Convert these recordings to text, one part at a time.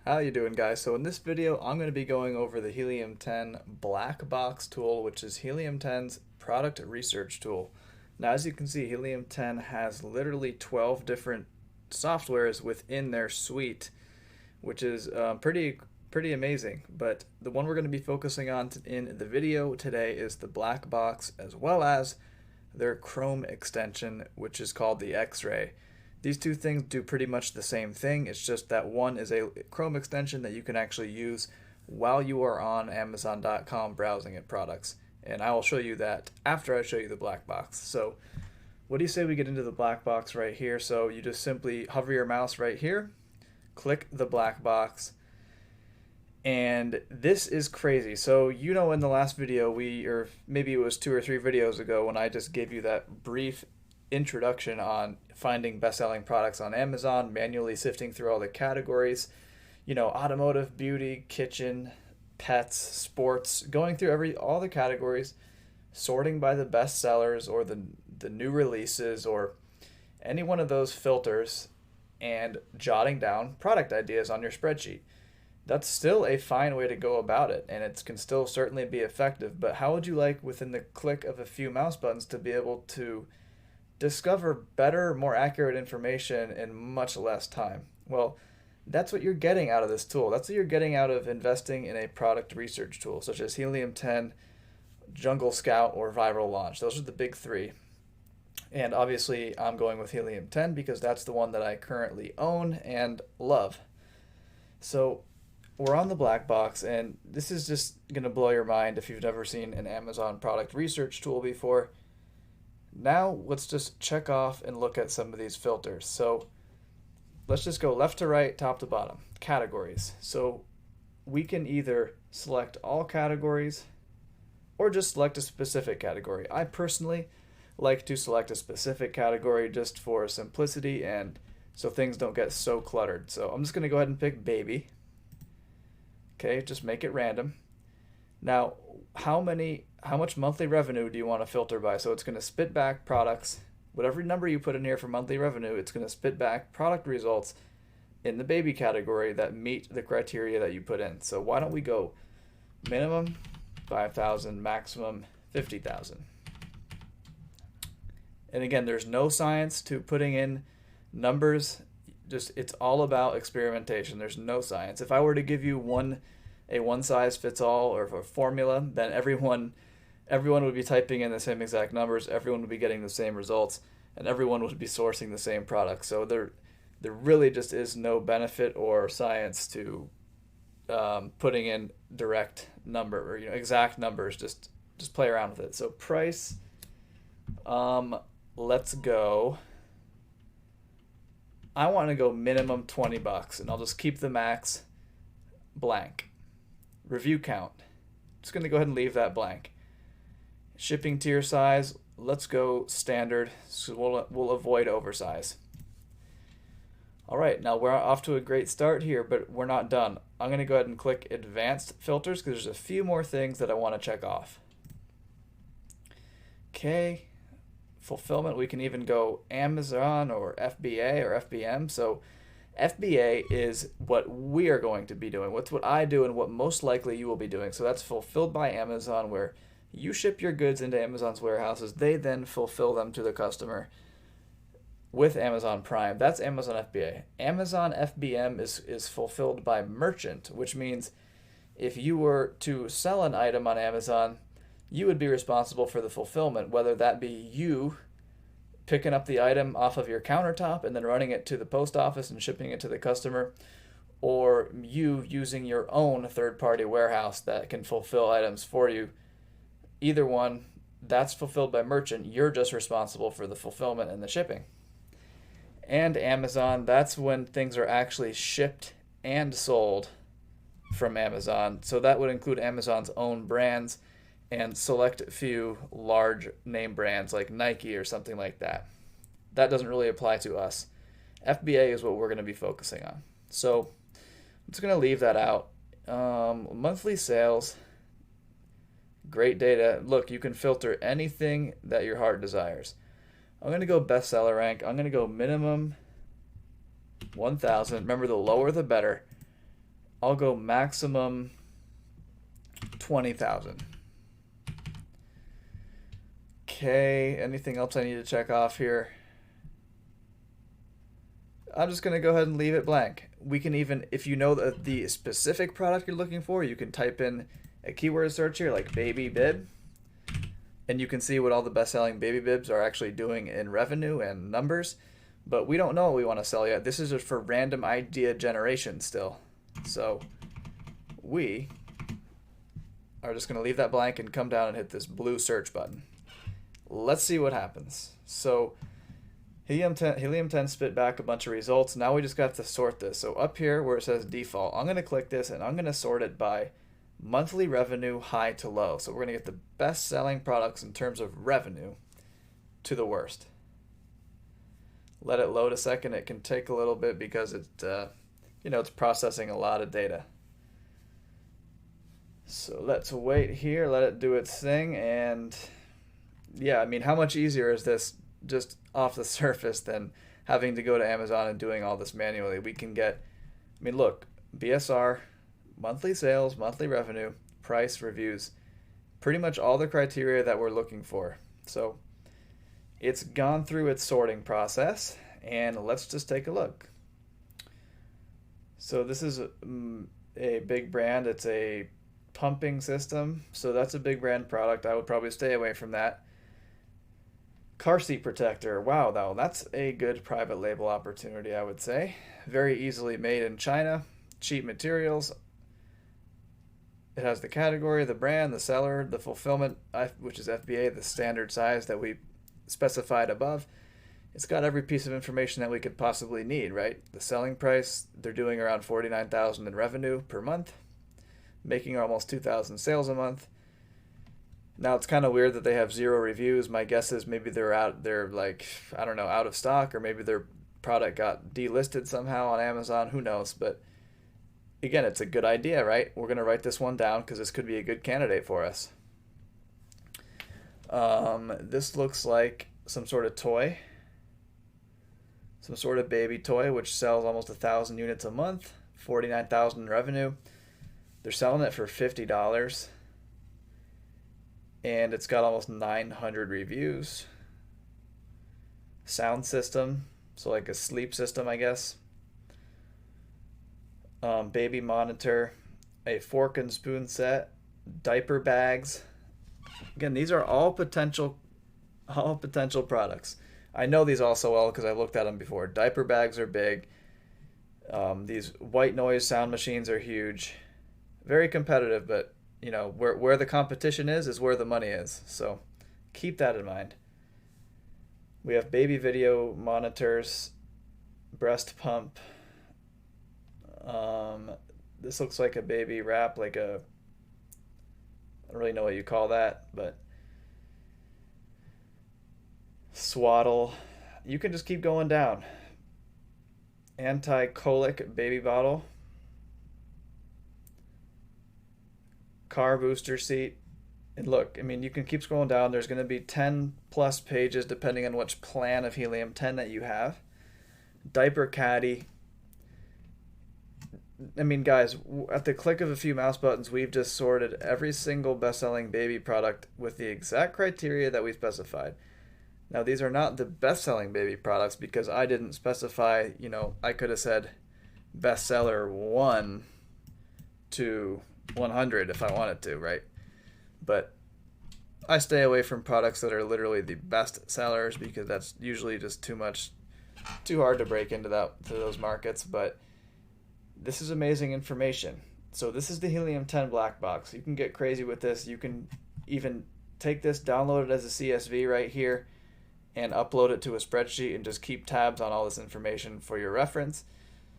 How you doing, guys? So in this video, I'm going to be going over the Helium 10 black box tool, which is Helium 10's product research tool. Now, as you can see, Helium 10 has literally 12 different softwares within their suite, which is pretty amazing. But the one we're going to be focusing on in the video today is the black box, as well as their Chrome extension, which is called the X-Ray. These two things do pretty much the same thing. It's just that one is a Chrome extension that you can actually use while you are on Amazon.com browsing at products. And I will show you that after I show you the black box. So what do you say we get into the black box right here? So you just simply hover your mouse right here, click the black box, and this is crazy. So in the last video, or maybe it was 2 or 3 videos ago, when I just gave you that brief introduction on finding best-selling products on Amazon, manually sifting through all the categories, automotive, beauty, kitchen, pets, sports, going through all the categories, sorting by the best sellers or the new releases or any one of those filters, and jotting down product ideas on your spreadsheet. That's still a fine way to go about it, and it can still certainly be effective. But how would you like, within the click of a few mouse buttons, to be able to discover better, more accurate information in much less time? Well, that's what you're getting out of this tool. That's what you're getting out of investing in a product research tool, such as Helium 10, Jungle Scout, or Viral Launch. Those are the big three. And obviously, I'm going with Helium 10 because that's the one that I currently own and love. So we're on the black box, and this is just going to blow your mind if you've never seen an Amazon product research tool before. Now let's just check off and look at some of these filters. So let's just go left to right, top to bottom. Categories. So we can either select all categories or just select a specific category. I personally like to select a specific category just for simplicity and so things don't get so cluttered. So I'm just going to go ahead and pick baby. Okay, just make it random. Now, how much monthly revenue do you want to filter by? So it's going to spit back products. Whatever number you put in here for monthly revenue, it's going to spit back product results in the baby category that meet the criteria that you put in. So why don't we go minimum 5,000, maximum 50,000. And again, there's no science to putting in numbers. It's all about experimentation. There's no science. If I were to give you a one-size-fits-all or a formula, then everyone would be typing in the same exact numbers, everyone would be getting the same results, and everyone would be sourcing the same product. So there really just is no benefit or science to putting in direct number or exact numbers. Just play around with it. So price, let's go. I want to go minimum $20, and I'll just keep the max blank. Review count, just going to go ahead and leave that blank. Shipping tier size, let's go standard, so we'll avoid oversize. All right, now we're off to a great start here, but we're not done. I'm going to go ahead and click advanced filters because there's a few more things that I want to check off. Okay, fulfillment, we can even go Amazon or FBA or FBM. So FBA is what we are going to be doing. What's what I do and what most likely you will be doing. So that's fulfilled by Amazon, where you ship your goods into Amazon's warehouses. They then fulfill them to the customer with Amazon Prime. That's Amazon FBA. Amazon FBM is fulfilled by merchant, which means if you were to sell an item on Amazon, you would be responsible for the fulfillment, whether that be you picking up the item off of your countertop and then running it to the post office and shipping it to the customer, or you using your own third-party warehouse that can fulfill items for you. Either one, that's fulfilled by merchant. You're just responsible for the fulfillment and the shipping. And Amazon, that's when things are actually shipped and sold from Amazon. So that would include Amazon's own brands and select a few large name brands like Nike or something like that. That doesn't really apply to us. FBA is what we're going to be focusing on. So I'm just going to leave that out. Monthly sales, great data. Look, you can filter anything that your heart desires. I'm going to go bestseller rank. I'm going to go minimum 1,000. Remember, the lower the better. I'll go maximum 20,000. Okay, anything else I need to check off here? I'm just going to go ahead and leave it blank. We can even, if you know the specific product you're looking for, you can type in a keyword search here like baby bib, and you can see what all the best-selling baby bibs are actually doing in revenue and numbers. But we don't know what we want to sell yet. This is just for random idea generation still. So we are just going to leave that blank and come down and hit this blue search button. Let's see what happens. So Helium 10 spit back a bunch of results. Now we just got to sort this. So up here where it says default, I'm going to click this and I'm going to sort it by monthly revenue high to low. So we're going to get the best selling products in terms of revenue to the worst. Let it load a second. It can take a little bit because it's processing a lot of data. So let's wait here, let it do its thing. And yeah, I mean, how much easier is this just off the surface than having to go to Amazon and doing all this manually? We can get, I mean, look, BSR, monthly sales, monthly revenue, price, reviews, pretty much all the criteria that we're looking for. So it's gone through its sorting process, and let's just take a look. So this is a big brand. It's a pumping system, so that's a big brand product. I would probably stay away from that. Car seat protector. Wow, though, that's a good private label opportunity, I would say. Very easily made in China. Cheap materials. It has the category, the brand, the seller, the fulfillment, which is FBA, the standard size that we specified above. It's got every piece of information that we could possibly need, right? The selling price, they're doing around $49,000 in revenue per month, making almost 2,000 sales a month. Now it's kind of weird that they have 0 reviews. My guess is maybe they're like, I don't know, out of stock, or maybe their product got delisted somehow on Amazon. Who knows? But again, it's a good idea, right? We're going to write this one down because this could be a good candidate for us. This looks like some sort of toy, some sort of baby toy, which sells almost 1,000 units a month, 49,000 in revenue. They're selling it for $50, and it's got almost 900 reviews. Sound system, so like a sleep system, I guess. Baby monitor, a fork and spoon set, diaper bags. Again, these are all potential products. I know these all so well because I've looked at them before. Diaper bags are big. These white noise sound machines are huge. Very competitive, but you know, where the competition is where the money is. So keep that in mind. We have baby video monitors, breast pump. This looks like a baby wrap, like I don't really know what you call that, but swaddle. You can just keep going down. Anti-colic baby bottle. Car booster seat. And look, I mean, you can keep scrolling down. There's going to be 10 plus pages depending on which plan of Helium 10 that you have. Diaper caddy. I mean, guys, at the click of a few mouse buttons, we've just sorted every single best-selling baby product with the exact criteria that we specified. Now, these are not the best-selling baby products because I didn't specify, you know, I could have said bestseller 1 to 100 if I wanted to, right? But I stay away from products that are literally the best sellers because that's usually just too hard to break into those markets. But this is amazing information. So this is the Helium 10 black box. You can get crazy with this. You can even take this, download it as a CSV right here, and upload it to a spreadsheet and just keep tabs on all this information for your reference.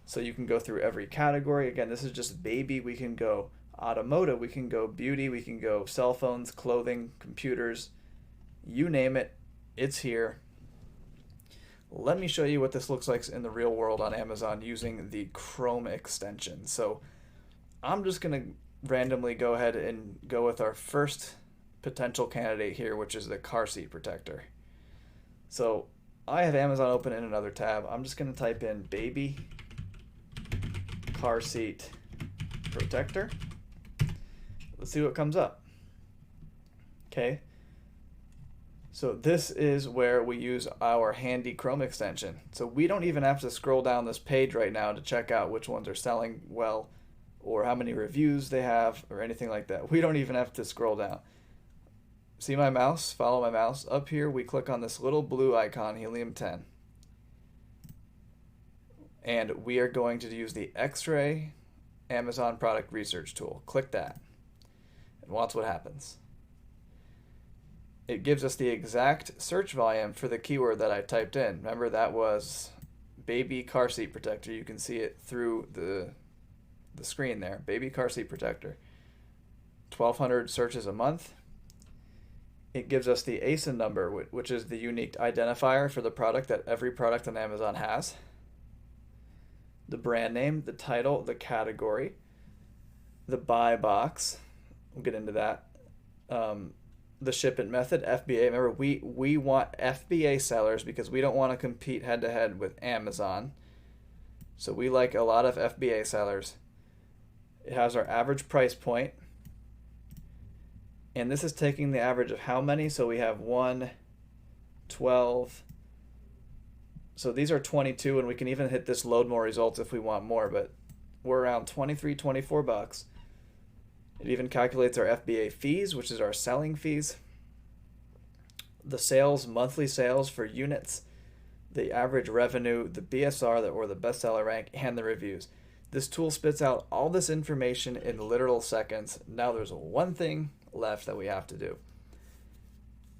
So you can go through every category. Again, this is just baby. We can go automotive, we can go beauty, we can go cell phones, clothing, computers, you name it, it's here. Let me show you what this looks like in the real world on Amazon using the Chrome extension. So I'm just going to randomly go ahead and go with our first potential candidate here, which is the car seat protector. So I have Amazon open in another tab. I'm just going to type in baby car seat protector. Let's see what comes up. Okay. So this is where we use our handy Chrome extension. So we don't even have to scroll down this page right now to check out which ones are selling well or how many reviews they have or anything like that. We don't even have to scroll down. See my mouse? Follow my mouse. Up here we click on this little blue icon, Helium 10. And we are going to use the X-ray Amazon product research tool. Click that. And watch what happens. It gives us the exact search volume for the keyword that I typed in. Remember, that was baby car seat protector. You can see it through the screen there. Baby car seat protector. 1,200 searches a month. It gives us the ASIN number, which is the unique identifier for the product that every product on Amazon has. The brand name, the title, the category, the buy box. We'll get into that. The shipment method, FBA. Remember, we want FBA sellers because we don't want to compete head-to-head with Amazon. So we like a lot of FBA sellers. It has our average price point. And this is taking the average of how many? So we have 1, 12. So these are 22, and we can even hit this load more results if we want more, but we're around 23, 24 bucks. It even calculates our FBA fees, which is our selling fees. The sales, monthly sales for units, the average revenue, the BSR or the bestseller rank, and the reviews. This tool spits out all this information in literal seconds. Now there's one thing left that we have to do.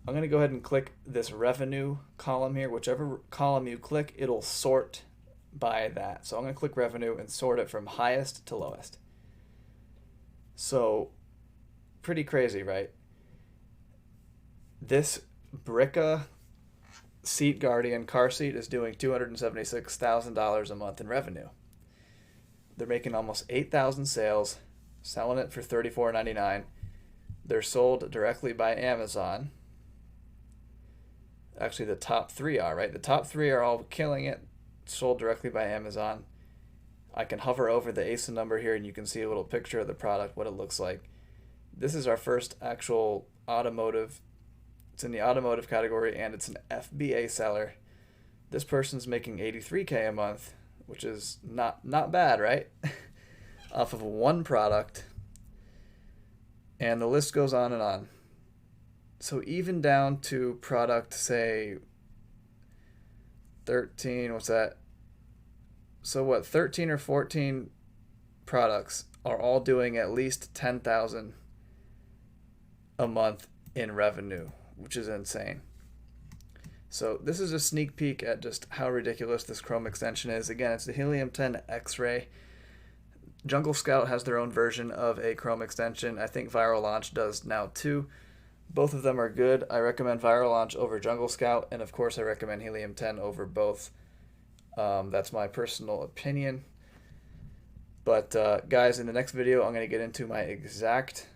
I'm going to go ahead and click this revenue column here. Whichever column you click, it'll sort by that. So I'm going to click revenue and sort it from highest to lowest. So pretty crazy, right? This Bricka Seat Guardian car seat is doing $276,000 a month in revenue. They're making almost 8,000 sales, selling it for $34.99. They're sold directly by Amazon. Actually, the top three are, right? The top three are all killing it, sold directly by Amazon. I can hover over the ASIN number here and you can see a little picture of the product, what it looks like. This is our first actual automotive. It's in the automotive category and it's an FBA seller. This person's making $83K a month, which is not bad, right? Off of one product. And the list goes on and on. So even down to product, say, 13, what's that? So what, 13 or 14 products are all doing at least 10,000 a month in revenue, which is insane. So this is a sneak peek at just how ridiculous this Chrome extension is. Again, it's the Helium 10 X-Ray. Jungle Scout has their own version of a Chrome extension. I think Viral Launch does now too. Both of them are good. I recommend Viral Launch over Jungle Scout, and of course I recommend Helium 10 over both. That's my personal opinion. But guys, in the next video, I'm going to get into my exact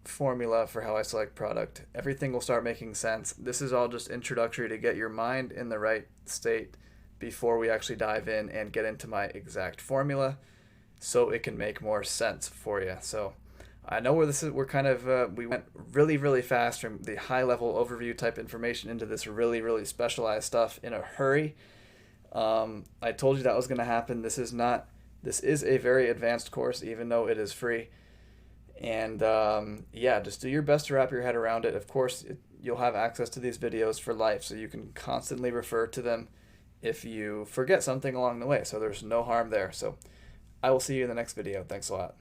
formula for how I select product. Everything will start making sense. This is all just introductory to get your mind in the right state before we actually dive in and get into my exact formula so it can make more sense for you. So I know where this is. We're kind of, we went really fast from the high level overview type information into this really specialized stuff in a hurry. I told you that was going to happen. This is a very advanced course, even though it is free. And yeah, just do your best to wrap your head around it. Of course, you'll have access to these videos for life, so you can constantly refer to them if you forget something along the way. So there's no harm there. So I will see you in the next video. Thanks a lot.